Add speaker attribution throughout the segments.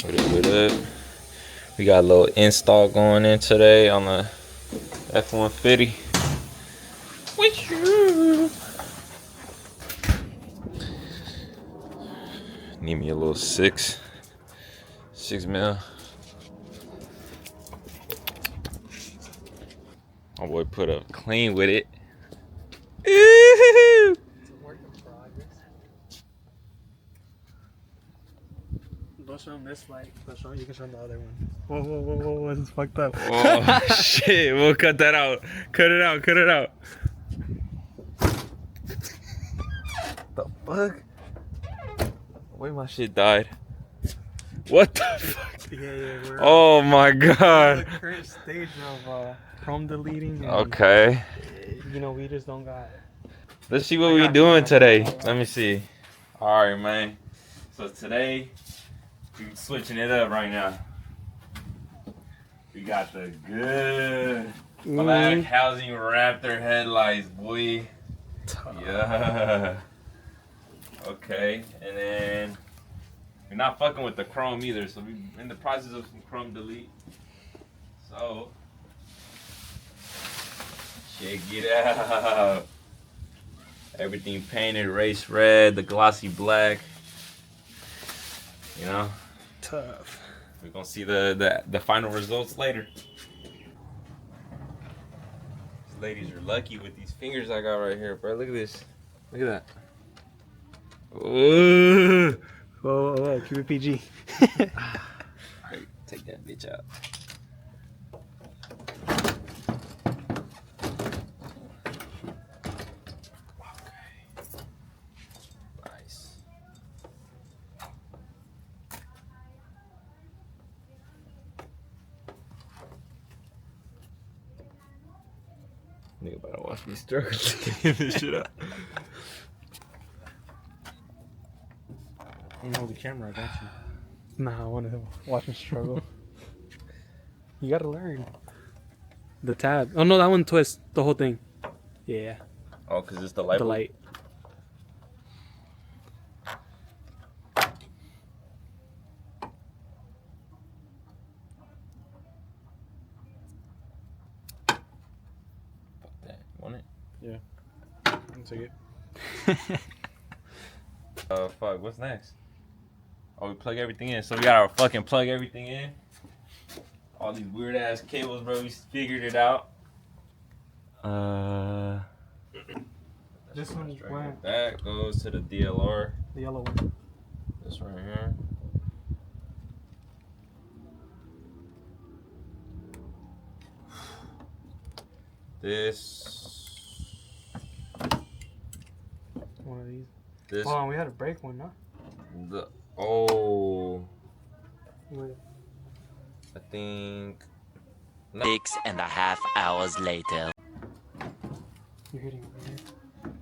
Speaker 1: What up? We got a little install going in today on the F150. Need me a little six mil. My boy put up clean with it. Ooh.
Speaker 2: It's a work in progress. Don't show him this light. You can show him the other one. Whoa, this is fucked up.
Speaker 1: Oh shit, we'll cut that out. Cut it out. The fuck? Wait, my shit died. What the fuck?
Speaker 2: Yeah, we're
Speaker 1: Oh my
Speaker 2: in
Speaker 1: god.
Speaker 2: the current stage of Chrome deleting. And,
Speaker 1: Okay.
Speaker 2: You know, we just don't got.
Speaker 1: Let's see what we doing today. Let me see. Alright, man. So today, we're switching it up right now. We got the good black housing Raptor headlights, boy. Yeah. Okay, and then we're not fucking with the chrome either, so we're in the process of some chrome delete. So, check it out. Everything painted race red, the glossy black. You know,
Speaker 2: Tough.
Speaker 1: we're gonna see the final results later. These ladies are lucky with these fingers I got right here, bro. Look at this. Look at that. Ooh.
Speaker 2: Whoa, keep it PG.
Speaker 1: Alright, take that bitch out. Okay. Nice. Nigga better watch me struggle to get this shit out.
Speaker 2: You know the camera, I got you. Nah, I want to watch him struggle. You gotta learn. The tab. Oh no, that one twists the whole thing. Yeah.
Speaker 1: Oh, cause it's the light.
Speaker 2: The light.
Speaker 1: Fuck that. Want it?
Speaker 2: Yeah. I'll take it.
Speaker 1: Fuck. What's next? Oh, we plug everything in. So we gotta fucking plug everything in. All these weird ass cables, bro. We figured it out.
Speaker 2: This one went.
Speaker 1: That goes to the DLR.
Speaker 2: The yellow one.
Speaker 1: This right here. This.
Speaker 2: One of these.
Speaker 1: This.
Speaker 2: Oh, we had to break one, no?
Speaker 1: The. Oh.
Speaker 2: Wait.
Speaker 1: I think.
Speaker 3: 6.5 hours later.
Speaker 2: You're hitting over here.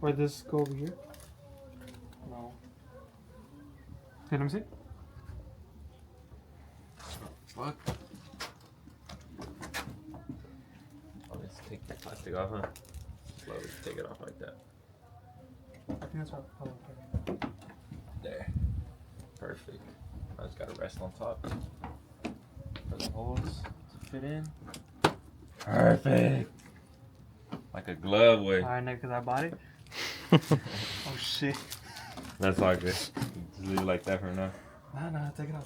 Speaker 2: Or this go over here? No. Hey, let me see.
Speaker 1: Fuck. Oh, let's take the plastic off, huh? Slowly take it off like that.
Speaker 2: I think that's how. Oh, okay.
Speaker 1: There. Perfect. I just gotta rest on top. For the holes to fit in. Perfect. Like a glove way.
Speaker 2: Alright, because I bought it. Oh shit.
Speaker 1: That's all good. Just leave it like that for now.
Speaker 2: Nah, take it out.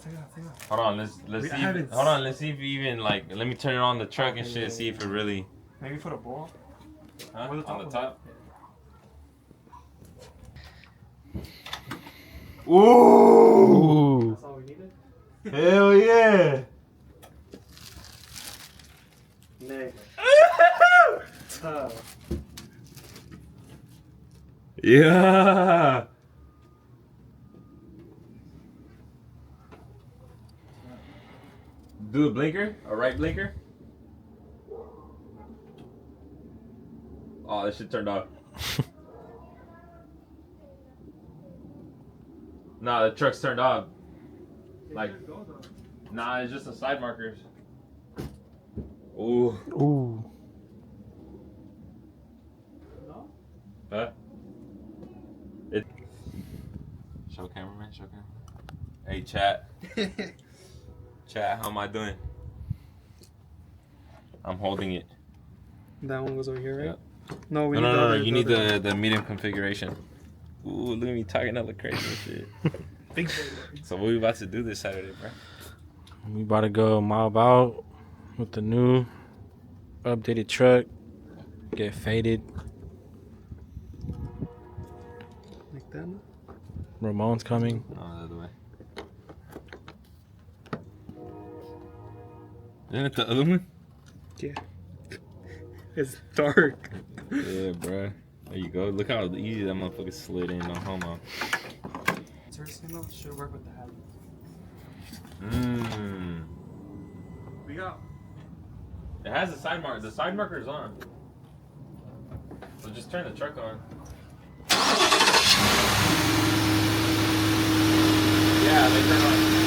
Speaker 1: Hold on, let's
Speaker 2: We
Speaker 1: see.
Speaker 2: haven't-
Speaker 1: Hold on, let's see if you even like. Let me turn it on the truck and shit.
Speaker 2: Yeah.
Speaker 1: See if it really.
Speaker 2: Maybe put a ball.
Speaker 1: Huh?
Speaker 2: Where the
Speaker 1: On the
Speaker 2: was
Speaker 1: top.
Speaker 2: at?
Speaker 1: Ooh!
Speaker 2: That's all we needed?
Speaker 1: Hell yeah!
Speaker 2: Nick. Tough.
Speaker 1: Yeah! Do a blinker, a right blinker. Oh, this shit turned off. Nah, the truck's turned off. Like, nah, it's just the side markers. Ooh.
Speaker 2: Ooh.
Speaker 1: Huh? Show cameraman, show cameraman. Hey, chat. Chat, how am I doing? I'm holding it.
Speaker 2: That one was over here, right?
Speaker 1: Yeah.
Speaker 2: No, we
Speaker 1: No,
Speaker 2: need
Speaker 1: no,
Speaker 2: the
Speaker 1: no,
Speaker 2: other,
Speaker 1: you need
Speaker 2: other-
Speaker 1: the medium configuration. Ooh, look at me talking hella crazy and shit.
Speaker 2: Big boy.
Speaker 1: So what we about to do this Saturday, bro?
Speaker 4: We about to go mob out with the new updated truck. Get faded.
Speaker 2: Like that? No?
Speaker 4: Ramon's coming.
Speaker 1: No, the other way. Isn't it the other one?
Speaker 2: Yeah. It's dark.
Speaker 1: Yeah, bro. There you go. Look how easy that motherfucker slid in. No homo.
Speaker 2: Should work with the habit.
Speaker 1: Mmm.
Speaker 2: We got.
Speaker 1: It has a side marker. The side marker's on. So just turn the truck on. Yeah, they turn on.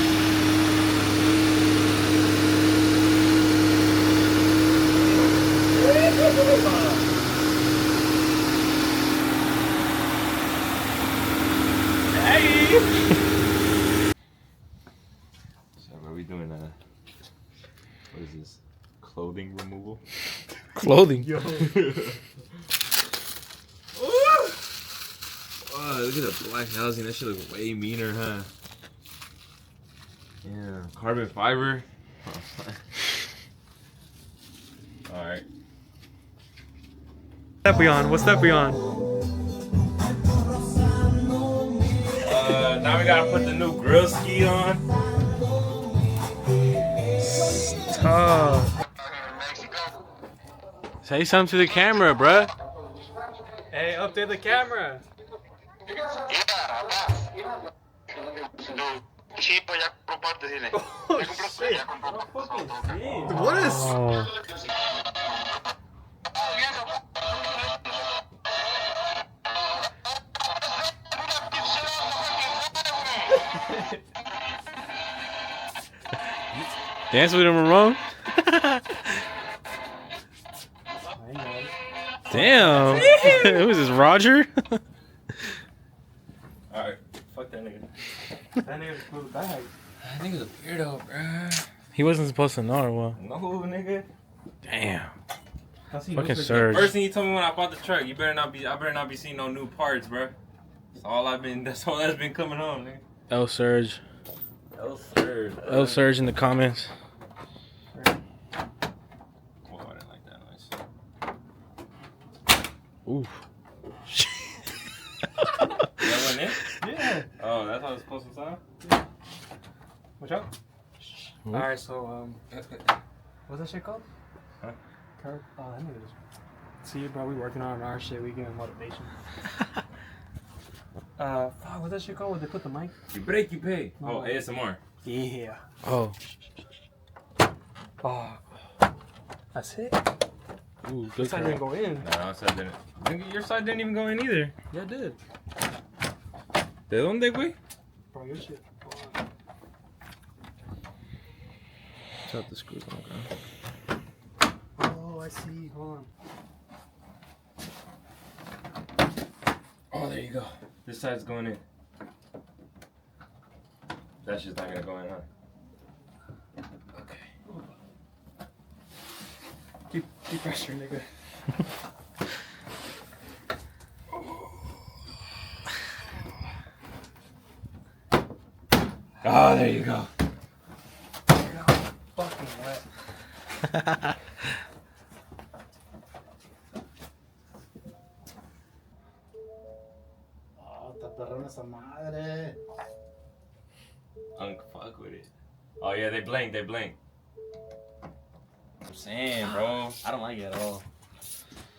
Speaker 1: Hey! So are we doing what is this? Clothing removal?
Speaker 4: Clothing.
Speaker 2: Yo.
Speaker 1: Oh, look at the black housing. That shit looks way meaner, huh? Yeah, carbon fiber. All right.
Speaker 2: What step we on? What step we on?
Speaker 1: Now we gotta put the new grill ski on.
Speaker 2: Tough.
Speaker 4: Say something to the camera, bruh.
Speaker 2: Hey, update the camera. Oh, shit. What is?
Speaker 4: Oh. Dance with him, Ramon. Damn. Who's this, Roger?
Speaker 1: Alright, fuck that nigga.
Speaker 2: That nigga just blew the bag.
Speaker 1: That nigga's a weirdo, bruh.
Speaker 4: He wasn't supposed to know, or what?
Speaker 1: No, nigga.
Speaker 4: Damn.
Speaker 2: How's he
Speaker 4: Fucking
Speaker 2: look
Speaker 4: Surge.
Speaker 1: First thing he told me when I bought the truck, I better not be seeing no new parts, bruh. That's all that's been coming on, nigga.
Speaker 4: L Surge.
Speaker 1: L Surge.
Speaker 4: L Surge in the comments.
Speaker 1: Oh, I didn't like that noise.
Speaker 4: Ooh.
Speaker 1: That wasn't it?
Speaker 2: Yeah.
Speaker 1: Oh, that's how it's supposed to sound?
Speaker 2: Watch out.
Speaker 4: Ooh.
Speaker 2: Alright, so, what's that shit called?
Speaker 1: Huh?
Speaker 2: Oh, that nigga just... See, bro, we working on our shit. We getting motivation. Fuck, what's that shit called? Where they put the mic?
Speaker 1: You break, you pay.
Speaker 2: No.
Speaker 1: Oh, ASMR.
Speaker 2: Yeah.
Speaker 4: Oh.
Speaker 2: Oh. That's it?
Speaker 4: Ooh, good
Speaker 2: This side didn't
Speaker 4: crap.
Speaker 2: go in.
Speaker 1: No, our side didn't. Nigga, your side didn't even go in either.
Speaker 2: Yeah, it did.
Speaker 1: ¿De dónde, güey?
Speaker 2: Bro, your shit. Hold on.
Speaker 4: Shut the screws on, bro.
Speaker 2: Oh, I see. Hold on.
Speaker 1: Oh, there you go. This side's going in. That's just not gonna go in, huh? Okay.
Speaker 2: Keep pressure, nigga.
Speaker 1: Oh, there you go.
Speaker 2: Fucking wet.
Speaker 5: Oh, está perrona esa madre.
Speaker 1: Unk, fuck with it. Oh, yeah, they blink, they blink. I'm saying, bro.
Speaker 5: I don't like it at all.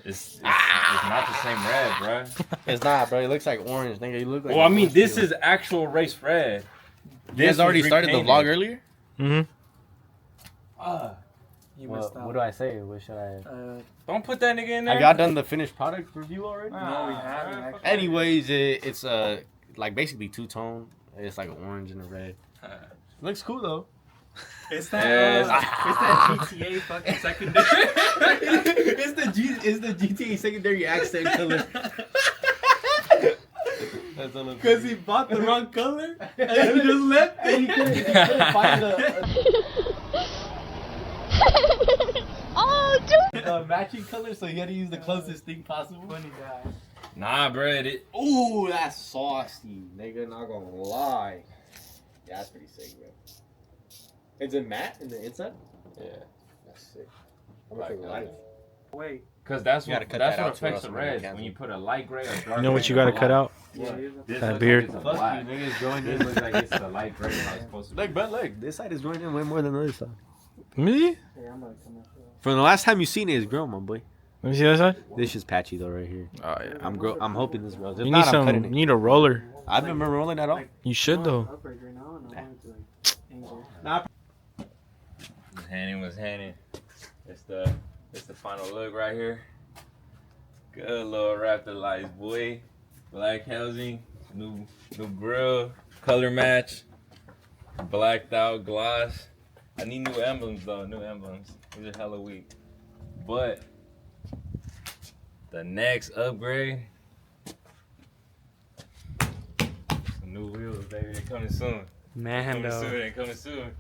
Speaker 1: It's not the same red, bro.
Speaker 5: It's not, bro. It looks like orange, nigga. You look like.
Speaker 1: Well, I
Speaker 5: an
Speaker 1: mean,
Speaker 5: orange
Speaker 1: this
Speaker 5: peel.
Speaker 1: is actual race red.
Speaker 5: You guys already started the vlog earlier.
Speaker 4: Mm-hmm.
Speaker 2: You messed up.
Speaker 5: What do I say? What should I?
Speaker 1: Don't put that nigga in there.
Speaker 5: Have y'all done the finished product review already?
Speaker 2: No, we haven't, actually.
Speaker 5: Anyways, it's like basically two tone. It's like an orange and a red. Looks cool though.
Speaker 2: It's that,
Speaker 1: Yes.
Speaker 2: it's that GTA fucking secondary.
Speaker 5: It's the GTA secondary accent color. Because he bought the wrong color and he just left it. He couldn't find the matching color, so he had to use the closest thing possible. Funny guy.
Speaker 1: Nah, bro.
Speaker 5: Ooh, that's saucy, nigga. Not gonna lie. Yeah, that's pretty sick, bro. Is it matte in the inside?
Speaker 1: Yeah.
Speaker 5: That's sick. I'm gonna take a light.
Speaker 2: Wait.
Speaker 1: Because that's
Speaker 5: You gotta
Speaker 1: what
Speaker 5: cut that out
Speaker 1: affects
Speaker 5: so
Speaker 1: the
Speaker 5: else we're gonna
Speaker 1: reds.
Speaker 5: cancel.
Speaker 1: When you put a light gray or dark
Speaker 4: You know what
Speaker 1: gray
Speaker 4: you gotta
Speaker 1: in the
Speaker 4: cut
Speaker 1: light.
Speaker 4: out?
Speaker 2: Yeah.
Speaker 1: This
Speaker 4: That
Speaker 1: looks
Speaker 4: beard.
Speaker 1: Like it's a
Speaker 5: Fuck
Speaker 1: black.
Speaker 5: you, niggas joined
Speaker 1: This
Speaker 5: in.
Speaker 1: looks like it's a light gray. How it's supposed to be.
Speaker 5: Look, but look, this side is joined in way more than the other side.
Speaker 4: Me?
Speaker 2: Yeah, I'm gonna come out.
Speaker 5: From the last time you seen it, it's grown, my boy.
Speaker 4: Let me see that side.
Speaker 5: This is patchy though, right here.
Speaker 4: Oh yeah.
Speaker 5: I'm hoping this grows. If
Speaker 4: You
Speaker 5: not,
Speaker 4: need
Speaker 5: I'm cutting
Speaker 4: you
Speaker 5: it.
Speaker 4: need a roller.
Speaker 5: I've been rolling that off.
Speaker 4: You should though.
Speaker 2: Upgrade right now, and I wanted to angle.
Speaker 1: Was handing. It's the final look right here. Good little Raptor lights, boy. Black housing, new grill, color match, blacked out gloss. I need new emblems though, new emblems. These are hella weak. But the next upgrade, some new wheels, baby. They're coming soon.
Speaker 2: Man,
Speaker 1: They're coming soon.